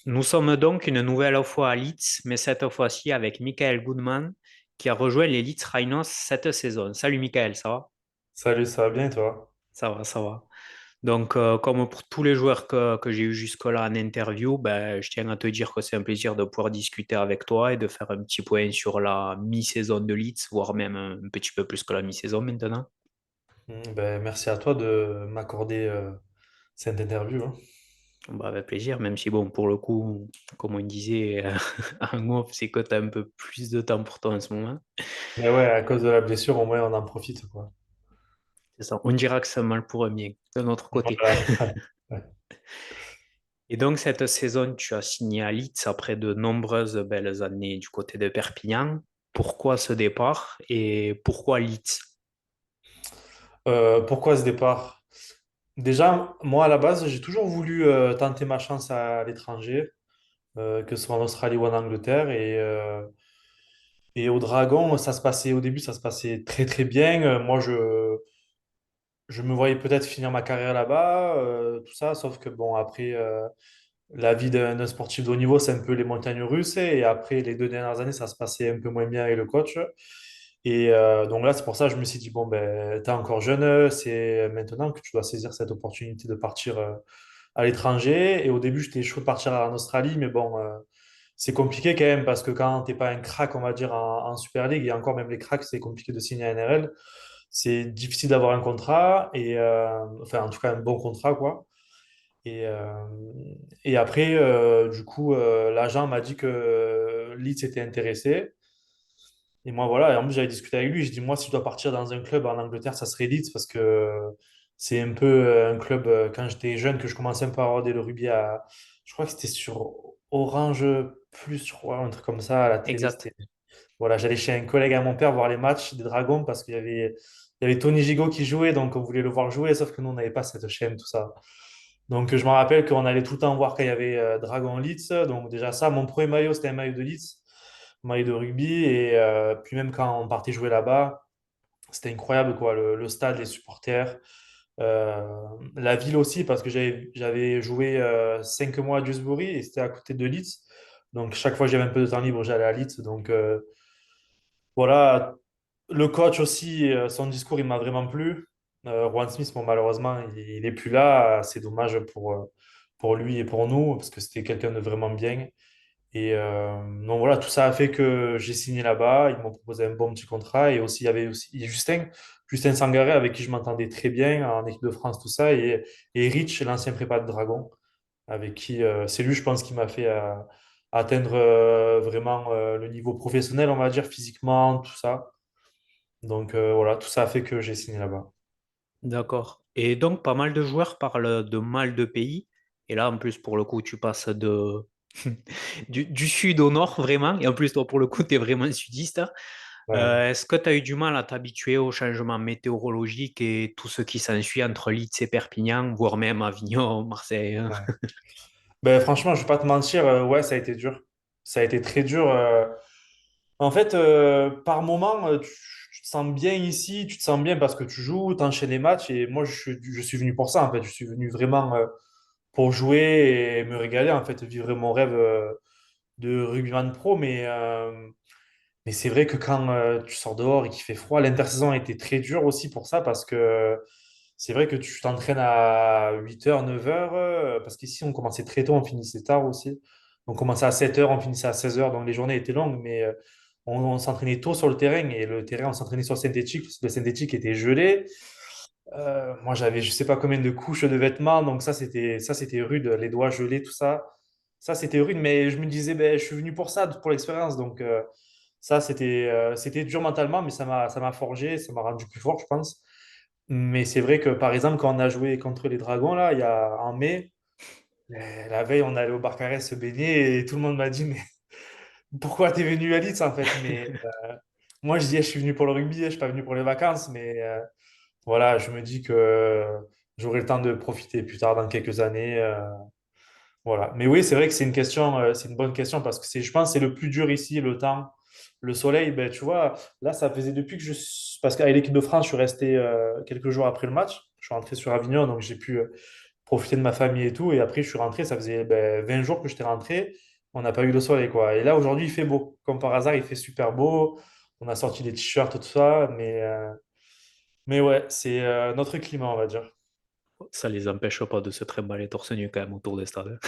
Nous sommes donc une nouvelle fois à Leeds, mais cette fois-ci avec Michael Goodman, qui a rejoint les Leeds Rhinos cette saison. Salut Michael, ça va? Salut, ça va bien et toi? Ça va, ça va. Donc, comme pour tous les joueurs que j'ai eu jusque-là en interview, ben, je tiens à te dire que c'est un plaisir de pouvoir discuter avec toi et de faire un petit point sur la mi-saison de Leeds, voire même un petit peu plus que la mi-saison maintenant. Ben, merci à toi de m'accorder cette interview, hein. Bah, avec plaisir, même si, bon, pour le coup, comme on disait en off, c'est que tu as un peu plus de temps pour toi en ce moment. Mais ouais, à cause de la blessure, au moins on en profite, quoi. C'est ça. On dira que c'est un mal pour un bien, de notre côté. Voilà. Ouais. Et donc, cette saison, tu as signé à Leeds après de nombreuses belles années du côté de Perpignan. Pourquoi ce départ et pourquoi Leeds? Pourquoi ce départ? Déjà, moi à la base, j'ai toujours voulu tenter ma chance à l'étranger, que ce soit en Australie ou en Angleterre. Et au Dragon, ça se passait au début, ça se passait très très bien. Moi, je me voyais peut-être finir ma carrière là-bas, tout ça, sauf que bon, après. La vie d'un sportif de haut niveau, c'est un peu les montagnes russes. Et après, les 2 dernières années, ça se passait un peu moins bien avec le coach. Et donc là, c'est pour ça que je me suis dit, bon, ben, tu es encore jeune, c'est maintenant que tu dois saisir cette opportunité de partir à l'étranger. Et au début, j'étais chaud de partir en Australie, mais bon, c'est compliqué quand même parce que quand t'es pas un crack, on va dire, en Super League, et encore même les cracks, c'est compliqué de signer à NRL. C'est difficile d'avoir un contrat, et enfin, en tout cas, un bon contrat, quoi. Et, euh, et après, du coup, l'agent m'a dit que Leeds était intéressé. Et moi, voilà, et en plus, j'avais discuté avec lui. Je dis, moi, si je dois partir dans un club en Angleterre, ça serait Leeds parce que c'est un peu un club, quand j'étais jeune, que je commençais un peu à regarder le rugby à. Je crois que c'était sur Orange Plus, je crois, un truc comme ça, à la télé. Exact. C'était. Voilà, j'allais chez un collègue à mon père voir les matchs des Dragons parce il y avait Tony Gigot qui jouait, donc on voulait le voir jouer, sauf que nous, on n'avait pas cette chaîne, tout ça. Donc, je me rappelle qu'on allait tout le temps voir quand il y avait Dragon Leeds. Donc, déjà, ça, mon premier maillot, c'était un maillot de Leeds, un maillot de rugby. Et puis, même quand on partait jouer là-bas, c'était incroyable, quoi. Le stade, les supporters, euh, la ville aussi, parce que j'avais joué 5 mois à Dewsbury et c'était à côté de Leeds. Donc, chaque fois que j'avais un peu de temps libre, j'allais à Leeds. Donc, voilà, le coach aussi, son discours, il m'a vraiment plu. Juan Smith, bon, malheureusement, il est plus là. C'est dommage pour lui et pour nous, parce que c'était quelqu'un de vraiment bien. Et donc voilà, tout ça a fait que j'ai signé là-bas. Ils m'ont proposé un bon petit contrat. Et aussi, il y avait aussi Justin Sangaré, avec qui je m'entendais très bien en équipe de France, tout ça. Et Rich, l'ancien prépa de Dragon, avec qui c'est lui, je pense, qui m'a fait atteindre vraiment le niveau professionnel, on va dire, physiquement, tout ça. Donc voilà, tout ça a fait que j'ai signé là-bas. D'accord. Et donc, pas mal de joueurs parlent de mal de pays. Et là, en plus, pour le coup, tu passes du sud au nord, vraiment. Et en plus, toi, pour le coup, tu es vraiment sudiste. Ouais, Est-ce que tu as eu du mal à t'habituer au changement météorologique et tout ce qui s'ensuit entre Leeds et Perpignan, voire même Avignon, Marseille, hein? ouais. Ben, franchement, je vais pas te mentir, ouais, ça a été dur. Ça a été très dur. En fait, par moment, tu te sens bien ici, tu te sens bien parce que tu joues, tu enchaînes les matchs. Et moi, je suis venu pour ça, en fait. Je suis venu vraiment pour jouer et me régaler, en fait, vivre mon rêve de rugbyman pro. Mais c'est vrai que quand tu sors dehors et qu'il fait froid, l'intersaison a été très dure aussi pour ça parce que c'est vrai que tu t'entraînes à 8h 9h, parce qu'ici on commençait très tôt, on finissait tard aussi. On commençait à 7h, on finissait à 16h, donc les journées étaient longues, mais on s'entraînait tôt sur le terrain et le terrain, on s'entraînait sur le synthétique. Le synthétique était gelé. Moi, j'avais je sais pas combien de couches de vêtements, donc ça c'était rude, les doigts gelés, tout ça. Ça, c'était rude, mais je me disais, ben, je suis venu pour ça, pour l'expérience. Donc, ça, c'était dur mentalement, mais ça m'a forgé, ça m'a rendu plus fort, je pense. Mais c'est vrai que, par exemple, quand on a joué contre les Dragons, là, il y a, en mai, la veille, on allait au Barcarès se baigner et tout le monde m'a dit, mais pourquoi t'es venu à Leeds, en fait? Mais moi, je dis, je suis venu pour le rugby, je suis pas venu pour les vacances, mais voilà, je me dis que j'aurai le temps de profiter plus tard dans quelques années. Voilà. Mais oui, c'est vrai que c'est une question, c'est une bonne question parce que je pense, que c'est le plus dur ici, le temps, le soleil. Ben, tu vois, là, ça faisait depuis que parce qu'avec l'équipe de France, je suis resté quelques jours après le match. Je suis rentré sur Avignon, donc j'ai pu profiter de ma famille et tout. Et après, je suis rentré, ça faisait 20 jours que j'étais rentré. On n'a pas eu le soleil, quoi. Et là, aujourd'hui, il fait beau. Comme par hasard, il fait super beau. On a sorti des t-shirts, tout ça. Mais ouais, c'est notre climat, on va dire. Ça les empêche pas de se trimballer torse nu quand même autour des stades.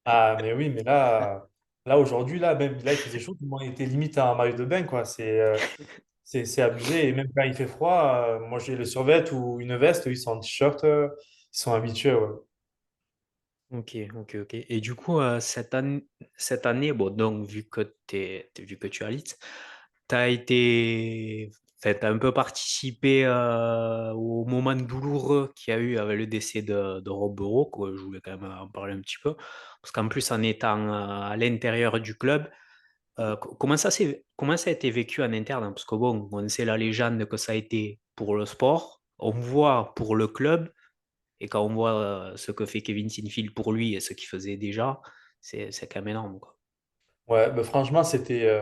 Ah, mais oui, mais là aujourd'hui, là, même là, il faisait chaud. Tout le monde était limite en maillot de bain, quoi. C'est abusé. Et même quand il fait froid, moi, j'ai le survêt ou une veste, ils sont en t-shirt. Ils sont habitués, ouais. Ok, ok, ok. Et du coup, cette année, bon, donc, vu que tu habites, tu as été, enfin, t'as un peu participé au moment douloureux qu'il y a eu avec le décès de Rob Boro, que je voulais quand même en parler un petit peu. Parce qu'en plus, en étant à l'intérieur du club, comment ça a été vécu en interne? Parce que bon, on sait la légende que ça a été pour le sport, on voit pour le club. Et quand on voit ce que fait Kevin Sinfield pour lui et ce qu'il faisait déjà, c'est quand même énorme, quoi. Ouais, franchement, c'était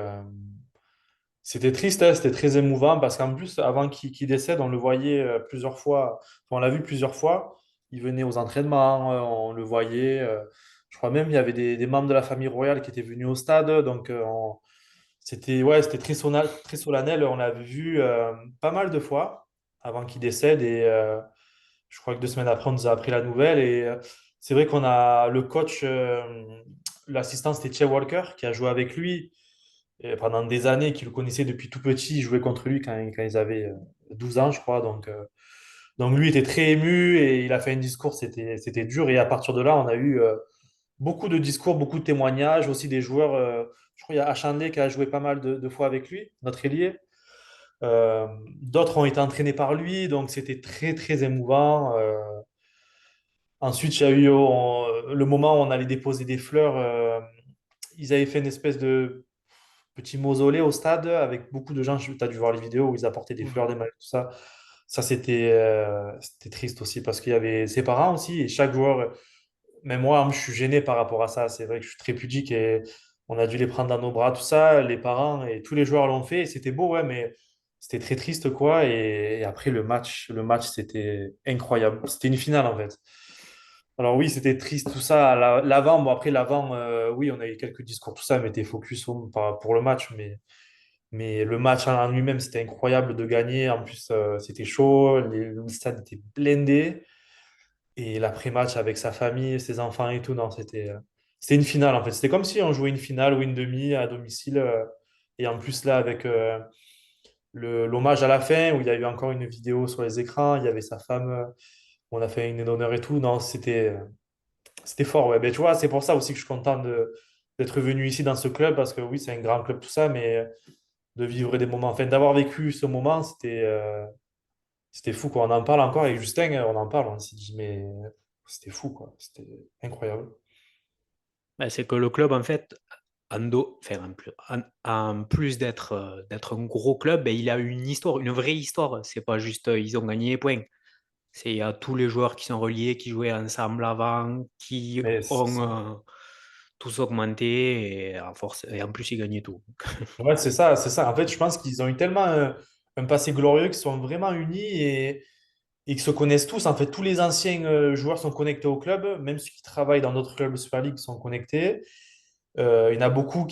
triste, hein, c'était très émouvant parce qu'en plus, avant qu'il décède, on le voyait plusieurs fois. Enfin, on l'a vu plusieurs fois. Il venait aux entraînements, on le voyait. Je crois même il y avait des membres de la famille royale qui étaient venus au stade. Donc, c'était ouais, c'était très solennel. On l'avait vu pas mal de fois avant qu'il décède. Et je crois que 2 semaines après, on nous a appris la nouvelle. Et c'est vrai qu'on a le coach, l'assistant, c'était Che Walker qui a joué avec lui pendant des années, qui le connaissait depuis tout petit. Il jouait contre lui quand ils avaient 12 ans, je crois. Donc lui était très ému et il a fait un discours, c'était dur. Et à partir de là, on a eu beaucoup de discours, beaucoup de témoignages, aussi des joueurs. Je crois qu'il y a Achandé qui a joué pas mal de fois avec lui, notre ailier. D'autres ont été entraînés par lui, donc c'était très, très émouvant. Ensuite, il y a eu le moment où on allait déposer des fleurs. Ils avaient fait une espèce de petit mausolée au stade avec beaucoup de gens. Tu as dû voir les vidéos où ils apportaient des fleurs, Ouais. des maillots, tout ça. Ça, c'était triste aussi parce qu'il y avait ses parents aussi et chaque joueur, même moi, je suis gêné par rapport à ça. C'est vrai que je suis très pudique et on a dû les prendre dans nos bras, tout ça. Les parents et tous les joueurs l'ont fait et c'était beau, ouais, mais c'était très triste, quoi. Et après, le match, c'était incroyable. C'était une finale, en fait. Alors oui, c'était triste tout ça. L'avant, bon après l'avant, oui, on a eu quelques discours, tout ça, mais t'es focus pour le match. Mais le match en lui-même, c'était incroyable de gagner. En plus, c'était chaud, le stade était blindé. Et l'après-match avec sa famille, ses enfants et tout, non, c'était une finale en fait. C'était comme si on jouait une finale ou une demi à domicile. Et en plus, là, avec l'hommage à la fin, où il y a eu encore une vidéo sur les écrans, il y avait sa femme, on a fait une d'honneur et tout. Non, c'était fort, ouais. Mais tu vois, c'est pour ça aussi que je suis content d'être venu ici dans ce club, parce que oui, c'est un grand club, tout ça, mais de vivre des moments, enfin, d'avoir vécu ce moment, c'était fou, quoi. On en parle encore avec Justin, on en parle, on s'est dit, mais c'était fou, quoi. C'était incroyable. Ben, c'est que le club, en fait, enfin, en plus d'être un gros club, ben, il a une histoire, une vraie histoire. C'est pas juste ils ont gagné les points. Il y a tous les joueurs qui sont reliés, qui jouaient ensemble avant, qui Mais c'est ont ça. tous augmenté et, et en plus ils gagnaient tout. Ouais, c'est ça, c'est ça. En fait, je pense qu'ils ont eu tellement un passé glorieux qu'ils sont vraiment unis et qu'ils se connaissent tous. En fait, tous les anciens joueurs sont connectés au club, même ceux qui travaillent dans d'autres clubs de Super League sont connectés. Il y en a beaucoup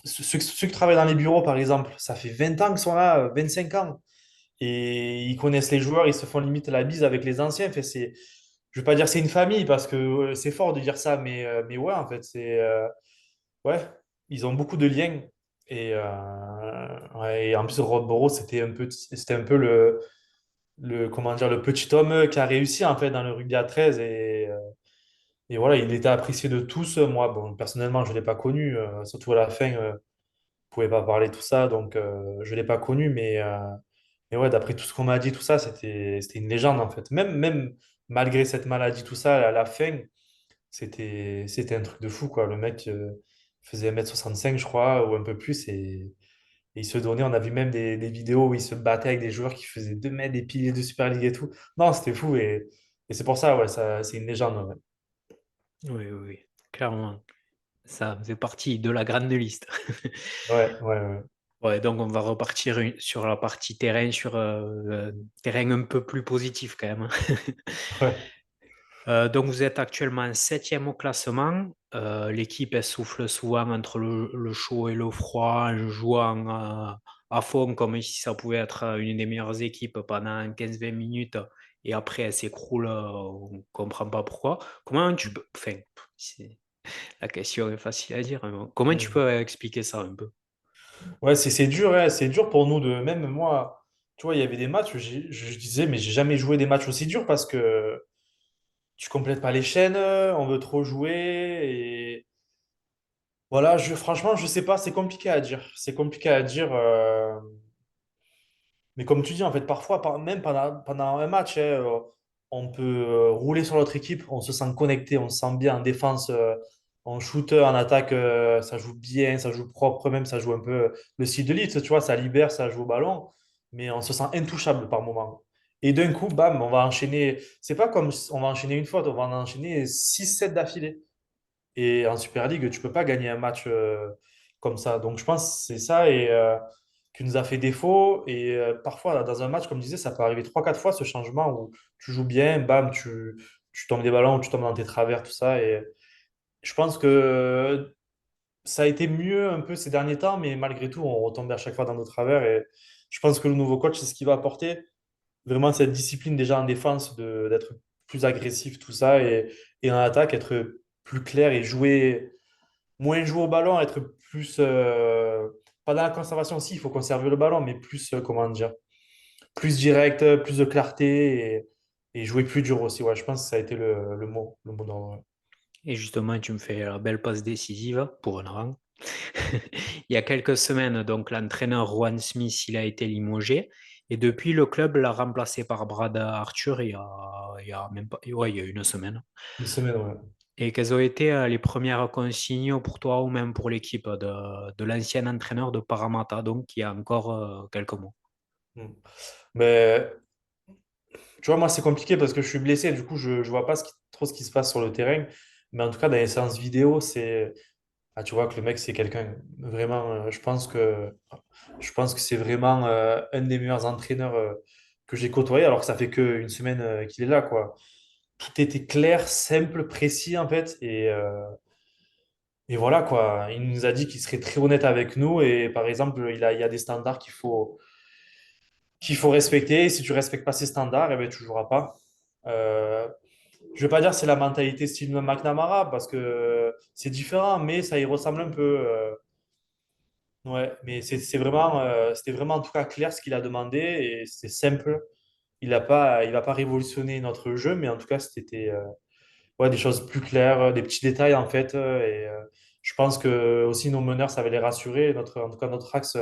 ceux qui travaillent dans les bureaux, par exemple, ça fait 20 ans qu'ils sont là, 25 ans. Et ils connaissent les joueurs, ils se font limite la bise avec les anciens. Fait, je ne veux pas dire que c'est une famille, parce que c'est fort de dire ça, mais ouais, en fait, ouais, ils ont beaucoup de liens. Ouais, et en plus, Rodboro, c'était un peu comment dire, le petit homme qui a réussi, en fait, dans le rugby à 13. Et voilà, il était apprécié de tous. Moi, bon, personnellement, je ne l'ai pas connu, surtout à la fin, pouvait pas parler tout ça, donc je l'ai pas connu, mais ouais, d'après tout ce qu'on m'a dit, tout ça, c'était une légende en fait. Même malgré cette maladie, tout ça, à la fin, c'était un truc de fou, quoi. Le mec faisait 1,65 m, je crois, ou un peu plus, et il se donnait. On a vu même des vidéos où il se battait avec des joueurs qui faisaient 2 mètres, des piliers de Super League et tout. Non, c'était fou, et c'est pour ça, ouais, ça, c'est une légende. Ouais, Oui, oui, oui, clairement. Ça faisait partie de la grande liste. ouais, ouais. Ouais. Ouais, donc on va repartir sur la partie terrain, sur terrain un peu plus positif quand même. Ouais. Donc vous êtes actuellement septième au classement. L'équipe, elle souffle souvent entre le chaud et le froid, en jouant à fond comme si ça pouvait être une des meilleures équipes pendant 15-20 minutes. Et après, elle s'écroule, on ne comprend pas pourquoi. Comment tu peux... Enfin, la question est facile à dire, hein. Comment tu Mm. peux expliquer ça un peu? Ouais, c'est dur, hein, c'est dur pour nous de même moi. Tu vois, il y avait des matchs où je disais, mais j'ai jamais joué des matchs aussi durs parce que tu complètes pas les chaînes, on veut trop jouer et voilà. Franchement, je sais pas, c'est compliqué à dire. C'est compliqué à dire. Mais comme tu dis, en fait, parfois, même pendant un match, hein, on peut rouler sur l'autre équipe, on se sent connecté, on se sent bien en défense, en shooter, en attaque, ça joue bien, ça joue propre, même ça joue un peu le style de Leeds, tu vois, ça libère, ça joue au ballon, mais on se sent intouchable par moment. Et d'un coup, bam, on va enchaîner. C'est pas comme on va enchaîner une faute, on va en enchaîner 6 7 d'affilée. Et en Super League, tu peux pas gagner un match comme ça. Donc je pense que c'est ça qui nous a fait défaut. Et parfois, dans un match, comme je disais, ça peut arriver 3 4 fois ce changement où tu joues bien, bam, tu tombes des ballons, tu tombes dans tes travers, tout ça. Et je pense que ça a été mieux un peu ces derniers temps, mais malgré tout, on retombe à chaque fois dans nos travers. Et je pense que le nouveau coach, c'est ce qu'il va apporter. Vraiment cette discipline déjà en défense, d'être plus agressif, tout ça. Et en attaque, être plus clair et jouer moins jouer au ballon, être plus. Pas dans la conservation aussi, il faut conserver le ballon, mais plus, comment dire, plus direct, plus de clarté et jouer plus dur aussi. Ouais, je pense que ça a été le mot d'ordre. Ouais. Et justement, tu me fais la belle passe décisive pour un rang. Il y a quelques semaines, donc l'entraîneur Juan Smith, il a été limogé. Et depuis, le club l'a remplacé par Brad Arthur il y a même pas, ouais, il y a une semaine. Une semaine, ouais. Et quelles ont été les premières consignes pour toi ou même pour l'équipe de l'ancien entraîneur de Parramatta, donc il y a encore quelques mois? Mm. Mais tu vois, moi, c'est compliqué parce que je suis blessé. Du coup, je ne vois pas trop ce qui se passe sur le terrain. Mais en tout cas, dans les séances vidéo, c'est. Ah, tu vois que le mec, c'est quelqu'un vraiment. Je pense que c'est vraiment un des meilleurs entraîneurs que j'ai côtoyé, alors que ça fait qu'une semaine qu'il est là, quoi. Tout était clair, simple, précis en fait. Et voilà quoi. Il nous a dit qu'il serait très honnête avec nous. Et par exemple, il y a des standards qu'il faut respecter. Et si tu respectes pas ces standards, eh ben, tu joueras pas. Je vais pas dire que c'est la mentalité style McNamara parce que c'est différent, mais ça y ressemble un peu. Ouais, mais c'était vraiment en tout cas clair ce qu'il a demandé et c'était simple. Il va pas révolutionner notre jeu, mais en tout cas, c'était ouais, des choses plus claires, des petits détails en fait. Je pense que aussi nos meneurs, ça va les rassurer. En tout cas, notre axe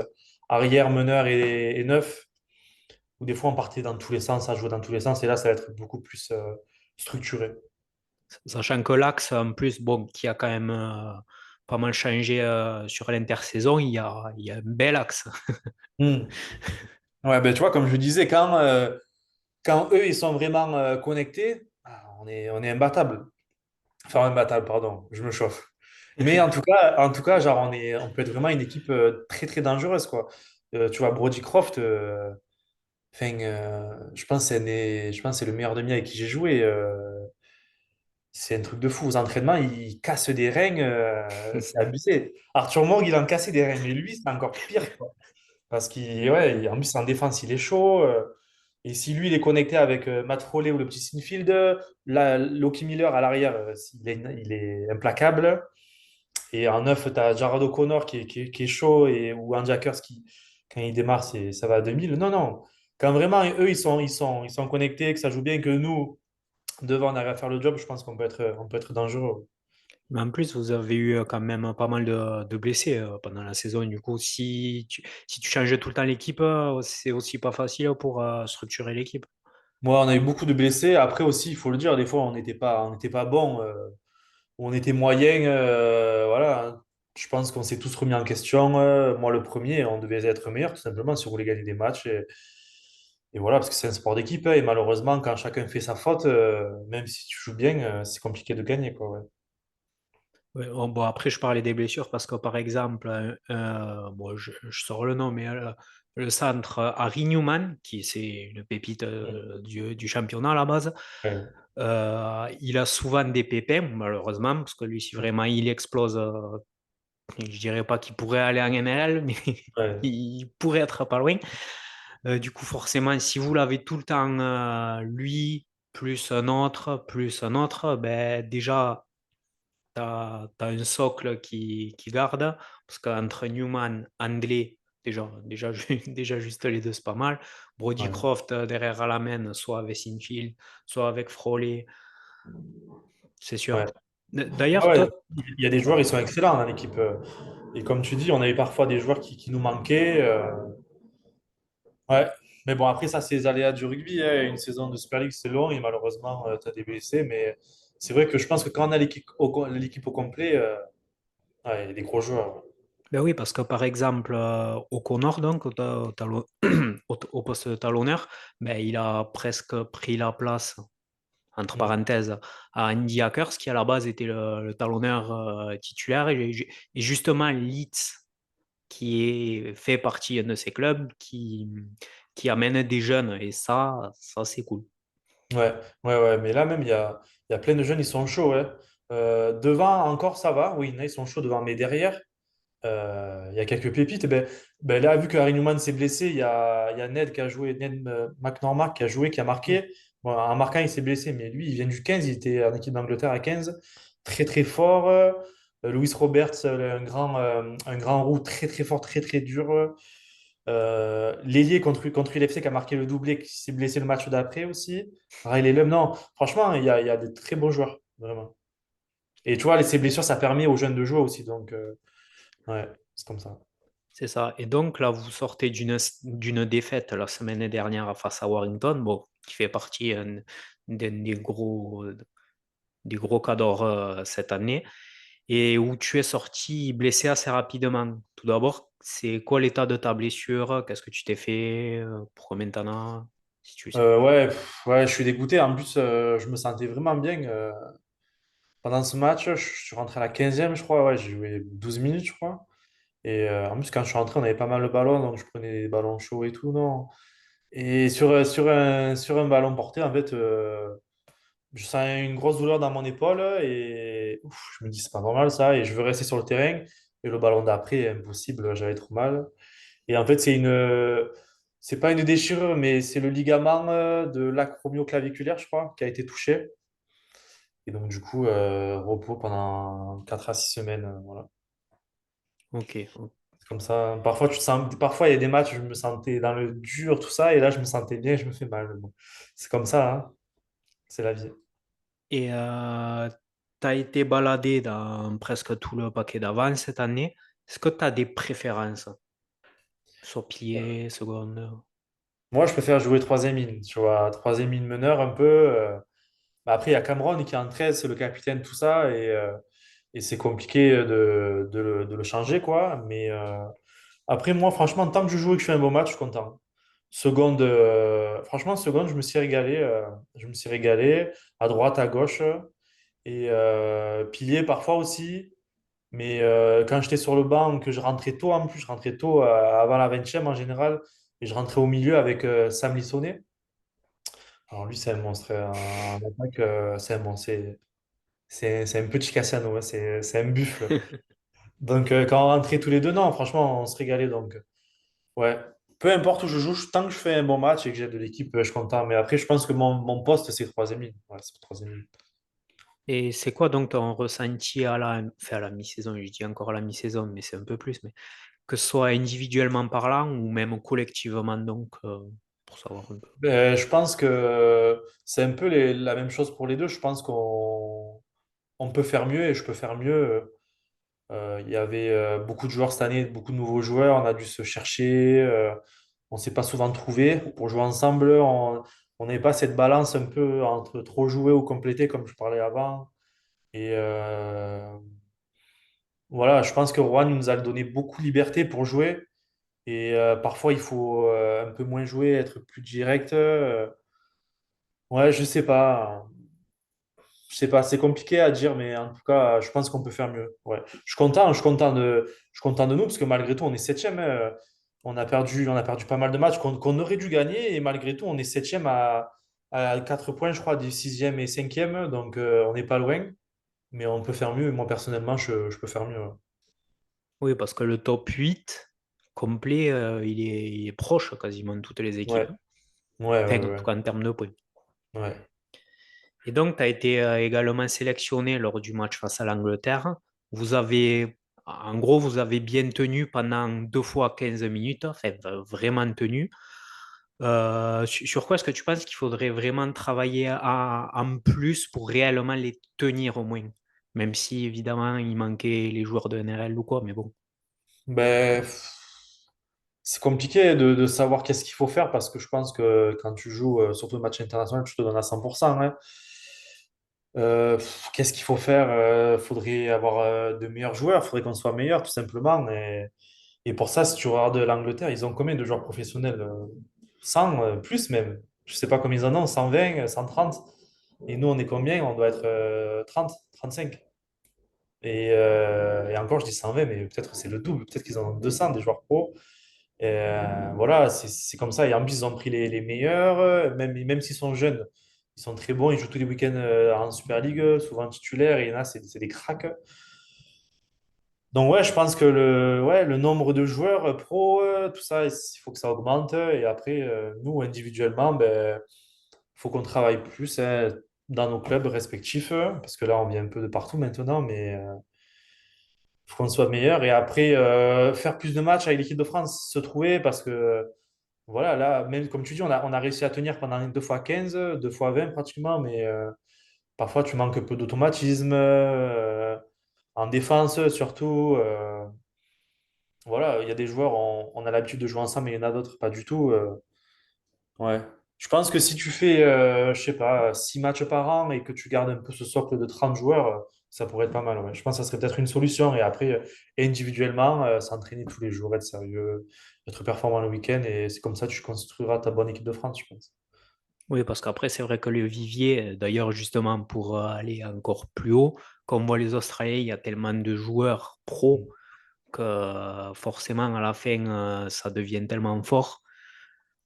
arrière, meneur et neuf, où des fois on partait dans tous les sens, à jouer dans tous les sens, et là, ça va être beaucoup plus structuré. Sachant que l'axe, en plus, bon, qui a quand même pas mal changé sur l'intersaison, il y a un bel axe. Hmm. Ouais, ben, tu vois, comme je disais, quand eux, ils sont vraiment connectés, on est imbattable. Enfin, imbattable, pardon, je me chauffe. Mais en tout cas, genre, on peut être vraiment une équipe très, très dangereuse, quoi. Tu vois, Brody Croft, enfin, je pense que c'est le meilleur demi avec qui j'ai joué. C'est un truc de fou. Aux entraînements, il casse des reins, c'est abusé. Arthur Morgue, il en cassait des reins, mais lui, c'est encore pire, quoi. Parce en plus, en défense, il est chaud. Et si lui, il est connecté avec Matt Foley ou le petit Sinfield, là, Loki Miller à l'arrière, il est implacable. Et en neuf, tu as Jared O'Connor qui est chaud ou Andy Akers qui, quand il démarre, ça va à 2000. Non, non. Quand vraiment, eux, ils sont connectés, que ça joue bien, que nous, devant, on arrive à faire le job, je pense qu'on peut être dangereux. Mais en plus, vous avez eu quand même pas mal de blessés pendant la saison. Du coup, si tu changes tout le temps l'équipe, c'est aussi pas facile pour structurer l'équipe. Moi, on a eu beaucoup de blessés. Après aussi, il faut le dire, des fois, on n'était pas bon. On était moyen. Voilà. Je pense qu'on s'est tous remis en question. Moi, le premier, on devait être meilleur, tout simplement, si on voulait gagner des matchs. Et voilà, parce que c'est un sport d'équipe. Et malheureusement, quand chacun fait sa faute, même si tu joues bien, c'est compliqué de gagner, quoi. Ouais. Ouais, bon, après, je parlais des blessures parce que, par exemple, bon, je sors le nom, mais le centre Harry Newman, qui c'est une pépite du championnat à la base, Ouais, il a souvent des pépins, malheureusement, parce que lui, si vraiment il explose, je dirais pas qu'il pourrait aller en NRL, mais ouais, il pourrait être pas loin. Du coup, forcément, si vous l'avez tout le temps, lui, plus un autre, ben, déjà, tu as un socle qui garde, parce qu'entre Newman, Andley, déjà juste les deux, c'est pas mal. Brody ouais. Croft derrière à la main, soit avec Sinfield, soit avec Froley, c'est sûr. Ouais. Ouais, D'ailleurs, ouais, toi, il y a des joueurs, ils sont excellents dans l'équipe. Et comme tu dis, on avait parfois des joueurs qui nous manquaient. Ouais. Mais bon, après, ça, c'est les aléas du rugby, hein. Une saison de Super League, c'est long et malheureusement, tu as des blessés. Mais c'est vrai que je pense que quand on a l'équipe au complet, ouais, il y a des gros joueurs. ben oui, parce que par exemple, O'Connor, donc, au poste de talonneur, ben, il a presque pris la place, entre Mm. parenthèses, à Andy Hackers, qui à la base était le talonneur titulaire. Et justement, Leeds, qui fait partie de ces clubs qui amène des jeunes. Et ça c'est cool. Ouais, ouais, ouais. Mais là, même, il y a plein de jeunes, ils sont chauds. Ouais. Devant, encore, ça va. Oui, il y en a, ils sont chauds devant. Mais derrière, il y a quelques pépites. Ben là, vu que Harry Newman s'est blessé, il y a Ned qui a joué, Ned McNormack qui a joué, qui a Mm. marqué. Bon, en marquant, il s'est blessé, mais lui, il vient du 15, il était en équipe d'Angleterre à 15. Très, très fort. Louis Roberts, un grand roux, très, très fort, très, très dur. L'ailier contre l'UFC qui a marqué le doublé, qui s'est blessé le match d'après aussi. Riley Lum, non, franchement, il y a des très bons joueurs, vraiment. Et tu vois, ces blessures, ça permet aux jeunes de jouer aussi. Donc, ouais, c'est comme ça. C'est ça. Et donc là, vous sortez d'une défaite la semaine dernière face à Warrington, bon, qui fait partie d'un des gros cadors cette année, et où tu es sorti blessé assez rapidement. Tout d'abord, c'est quoi l'état de ta blessure? Qu'est-ce que tu t'es fait? Pourquoi maintenant? Si tu sais. Ouais, ouais, je suis dégoûté. En plus, je me sentais vraiment bien. Pendant ce match, je suis rentré à la 15e, je crois. Ouais, j'ai joué 12 minutes, je crois. Et en plus, quand je suis rentré, on avait pas mal de ballons, donc je prenais des ballons chauds et tout, non. Et sur un ballon porté, en fait, je sens une grosse douleur dans mon épaule et ouf, je me dis, c'est pas normal ça. Et je veux rester sur le terrain. Et le ballon d'après, impossible, j'avais trop mal. Et en fait, c'est pas une déchirure, mais c'est le ligament de l'acromioclaviculaire, je crois, qui a été touché. Et donc, du coup, repos pendant 4 à 6 semaines. Voilà. Ok. C'est comme ça. Parfois, parfois, il y a des matchs, je me sentais dans le dur, tout ça. Et là, je me sentais bien, je me fais mal. Mais bon, c'est comme ça, hein. C'est la vie. Et tu as été baladé dans presque tout le paquet d'avant cette année. Est-ce que tu as des préférences sur pilier, seconde? Moi, je préfère jouer troisième ligne. Tu vois, troisième ligne meneur un peu. Bah, après, il y a Cameron qui est en 13, c'est le capitaine, tout ça. Et c'est compliqué de le changer, quoi. Mais après, moi, franchement, tant que je joue et que je fais un bon match, je suis content. Seconde, franchement, seconde, je me suis régalé. Je me suis régalé à droite, à gauche. Et pilier parfois aussi. Mais quand j'étais sur le banc, que je rentrais tôt en plus, je rentrais tôt avant la 20e en général. Et je rentrais au milieu avec Sam Lissonnet. Alors lui, c'est un monstre. En attaque, c'est un monstre. C'est un petit Cassiano, ouais, c'est un buffle. Donc, quand on rentrait tous les deux, non, franchement, on se régalait. Donc, ouais, peu importe où je joue, tant que je fais un bon match et que j'ai de l'équipe, je suis content. Mais après, je pense que mon poste, c'est troisième ligne. Ouais, c'est troisième ligne. Et c'est quoi donc ton ressenti enfin à la mi-saison, je dis encore à la mi-saison, mais c'est un peu plus, mais que ce soit individuellement parlant ou même collectivement donc, pour savoir un peu. Je pense que c'est un peu la même chose pour les deux. Je pense qu'on peut faire mieux et je peux faire mieux. Il y avait beaucoup de joueurs cette année, beaucoup de nouveaux joueurs. On a dû se chercher. On ne s'est pas souvent trouvé. Pour jouer ensemble, on n'avait pas cette balance un peu entre trop jouer ou compléter, comme je parlais avant. Et voilà, je pense que Rouen nous a donné beaucoup de liberté pour jouer. Et parfois, il faut un peu moins jouer, être plus direct. Ouais, je sais pas. Je sais pas, c'est compliqué à dire, mais en tout cas, je pense qu'on peut faire mieux. Ouais. Je suis content de nous, parce que malgré tout, on est septième, hein. On a perdu pas mal de matchs qu'on aurait dû gagner, et malgré tout, on est septième à 4 points, je crois, du sixième et cinquième, donc on n'est pas loin, mais on peut faire mieux. Moi, personnellement, je peux faire mieux. Ouais, Oui, parce que le top 8 complet, il est proche quasiment de toutes les équipes, ouais, hein. ouais, ouais, Enfin, en tout ouais. cas en termes de points. Ouais. Et donc, tu as été également sélectionné lors du match face à l'Angleterre. Vous avez, en gros, vous avez bien tenu pendant 2 fois 15 minutes, enfin, vraiment tenu. Sur quoi est-ce que tu penses qu'il faudrait vraiment travailler en plus pour réellement les tenir au moins? Même si, évidemment, il manquait les joueurs de NRL ou quoi, mais bon. Ben, c'est compliqué de savoir qu'est-ce qu'il faut faire parce que je pense que quand tu joues, surtout le match international, tu te donnes à 100%, hein. Qu'est-ce qu'il faut faire? Faudrait avoir de meilleurs joueurs, faudrait qu'on soit meilleur tout simplement. Et pour ça, si tu regardes l'Angleterre, ils ont combien de joueurs professionnels? 100, plus même. Je sais pas combien ils en ont, 120, 130. Et nous, on est combien? On doit être 30, 35. Et encore, je dis 120, mais peut-être que c'est le double. Peut-être qu'ils en ont 200 des joueurs pro. Voilà, c'est comme ça. Et en plus, ils ont pris les meilleurs, même s'ils sont jeunes, ils sont très bons. Ils jouent tous les week-ends en Super League, souvent titulaires. Et il y en a, c'est des cracks. Donc, ouais, je pense que ouais, le nombre de joueurs pro, tout ça, il faut que ça augmente. Et après, nous, individuellement, ben, il faut qu'on travaille plus, hein, dans nos clubs respectifs. Parce que là, on vient un peu de partout maintenant. Mais faut qu'on soit meilleur. Et après, faire plus de matchs avec l'équipe de France, se trouver, parce que voilà, là, même comme tu dis, on a réussi à tenir pendant 2 fois 15, 2 fois 20 pratiquement, mais parfois tu manques un peu d'automatisme, en défense surtout. Voilà, il y a des joueurs, on a l'habitude de jouer ensemble, mais il y en a d'autres, pas du tout. Ouais. Je pense que si tu fais, je sais pas, 6 matchs par an et que tu gardes un peu ce socle de 30 joueurs, ça pourrait être pas mal. Ouais. Je pense que ça serait peut-être une solution. Et après, individuellement, s'entraîner tous les jours, être sérieux, être performant le week-end. Et c'est comme ça que tu construiras ta bonne équipe de France, je pense. Oui, parce qu'après, c'est vrai que le vivier, d'ailleurs, justement, pour aller encore plus haut, comme on voit les Australiens, il y a tellement de joueurs pros Mm. que forcément, à la fin, ça devient tellement fort,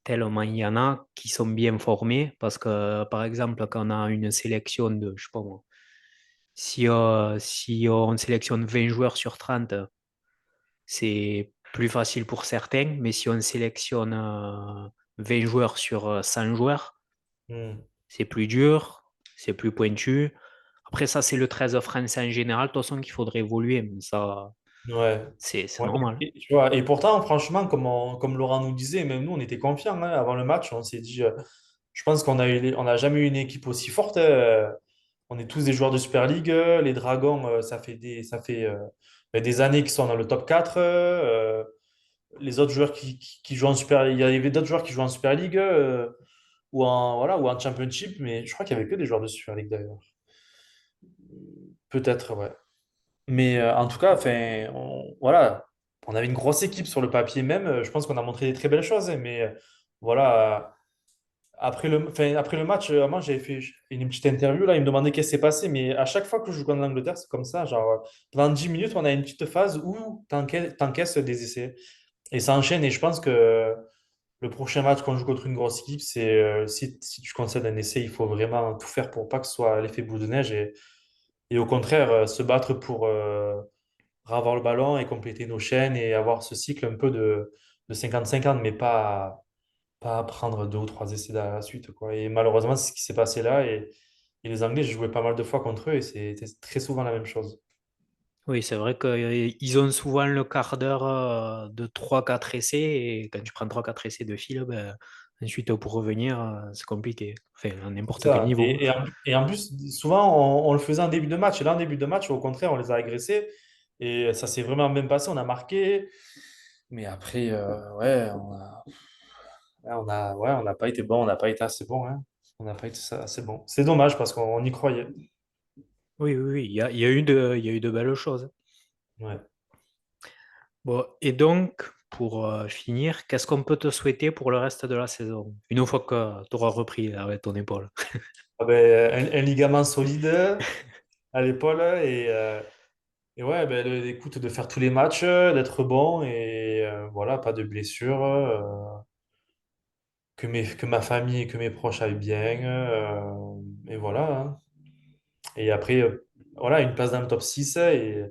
tellement il y en a qui sont bien formés. Parce que, par exemple, quand on a une sélection de, je sais pas moi, si on sélectionne 20 joueurs sur 30, c'est plus facile pour certains. Mais si on sélectionne 20 joueurs sur 100 joueurs, Mm. c'est plus dur, c'est plus pointu. Après, ça, c'est le 13 français en général. De toute façon, qu'il faudrait évoluer. Mais ça, Ouais. c'est Ouais. normal. Tu vois, et pourtant, franchement, comme Laurent nous disait, même nous, on était confiants, hein, avant le match. On s'est dit, je pense on n'a jamais eu une équipe aussi forte. On est tous des joueurs de Super League. Les Dragons, ça fait des années qu'ils sont dans le top 4. Les autres joueurs qui jouent en Super League, il y avait d'autres joueurs qui jouent en Super League, voilà, ou en Championship, mais je crois qu'il n'y avait que des joueurs de Super League d'ailleurs. Peut-être, ouais. Mais en tout cas, enfin, voilà, on avait une grosse équipe sur le papier même. Je pense qu'on a montré des très belles choses, hein, mais voilà, après le match, moi j'avais fait une petite interview là, il me demandait qu'est-ce qui s'est passé, mais à chaque fois que je joue contre l'Angleterre, c'est comme ça, genre pendant 10 minutes, on a une petite phase où t'encaisses des essais. Et ça enchaîne, et je pense que le prochain match qu'on joue contre une grosse équipe, c'est si tu concèdes un essai, il faut vraiment tout faire pour pas que ce soit l'effet boule de neige, et au contraire, se battre pour avoir le ballon et compléter nos chaînes et avoir ce cycle un peu de 50-50, mais pas prendre deux ou trois essais à la suite, quoi. Et malheureusement, c'est ce qui s'est passé là. Et les Anglais, j'ai joué pas mal de fois contre eux et c'était très souvent la même chose. Oui, c'est vrai qu'ils ont souvent le quart d'heure de 3-4 essais. Et quand tu prends 3-4 essais de fil, ben, ensuite, pour revenir, c'est compliqué. Enfin, à C'est n'importe quel ça. niveau. Et en plus, souvent, on le faisait en début de match. Et là, en début de match, au contraire, on les a agressés. Et ça s'est vraiment bien passé. On a marqué. Mais après, ouais, on n'a pas été bon. On n'a pas été assez bon, hein. On n'a pas été assez bon. C'est dommage parce qu'on y croyait. Oui, oui, oui, il y a eu de belles choses. Ouais. Bon, et donc, pour finir, qu'est-ce qu'on peut te souhaiter pour le reste de la saison? Une fois que tu auras repris avec ton épaule. Ah ben, un ligament solide à l'épaule et ouais, ben, écoute, de faire tous les matchs, d'être bon et voilà, pas de blessures, que ma famille et que mes proches aillent bien. Et voilà, hein. Et après, voilà, une place dans le top 6 et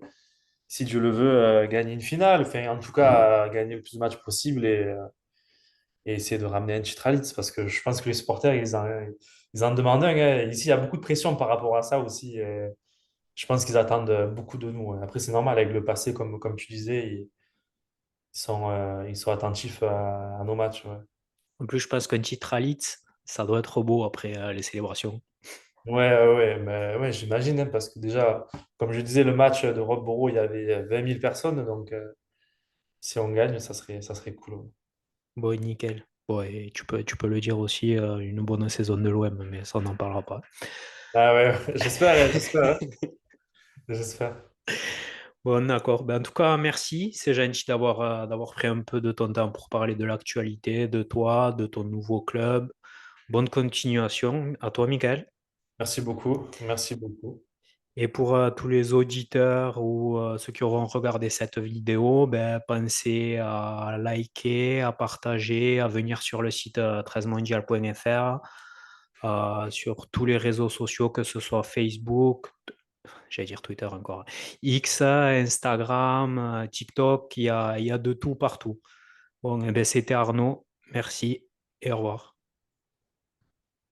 si Dieu le veut, gagner une finale. Enfin, en tout cas, gagner le plus de matchs possible et essayer de ramener un titre à Leeds parce que je pense que les supporters, ils en demandent un, hein. Ici, il y a beaucoup de pression par rapport à ça aussi. Et je pense qu'ils attendent beaucoup de nous, hein. Après, c'est normal avec le passé, comme tu disais, ils sont attentifs à nos matchs. Ouais, En plus, je pense qu'un titre à Leeds, ça doit être beau après les célébrations. ouais, mais, ouais, j'imagine, hein, parce que déjà, comme je disais, le match de Rob Borough, il y avait 20 000 personnes, donc si on gagne, ça serait cool. Ouais. Bon, nickel. Bon, et tu peux le dire aussi, une bonne saison de l'OM, mais ça, on n'en parlera pas. Ah ouais, j'espère, j'espère, j'espère. Bon, d'accord. Ben, en tout cas, merci. C'est gentil d'avoir pris un peu de ton temps pour parler de l'actualité, de toi, de ton nouveau club. Bonne continuation à toi, Michael. Merci beaucoup, merci beaucoup. Et pour tous les auditeurs ou ceux qui auront regardé cette vidéo, ben, pensez à liker, à partager, à venir sur le site 13mondial.fr, sur tous les réseaux sociaux, que ce soit Facebook, j'allais dire Twitter encore, X, Instagram, TikTok, il y a de tout partout. Bon, eh ben, c'était Arnaud. Merci et au revoir.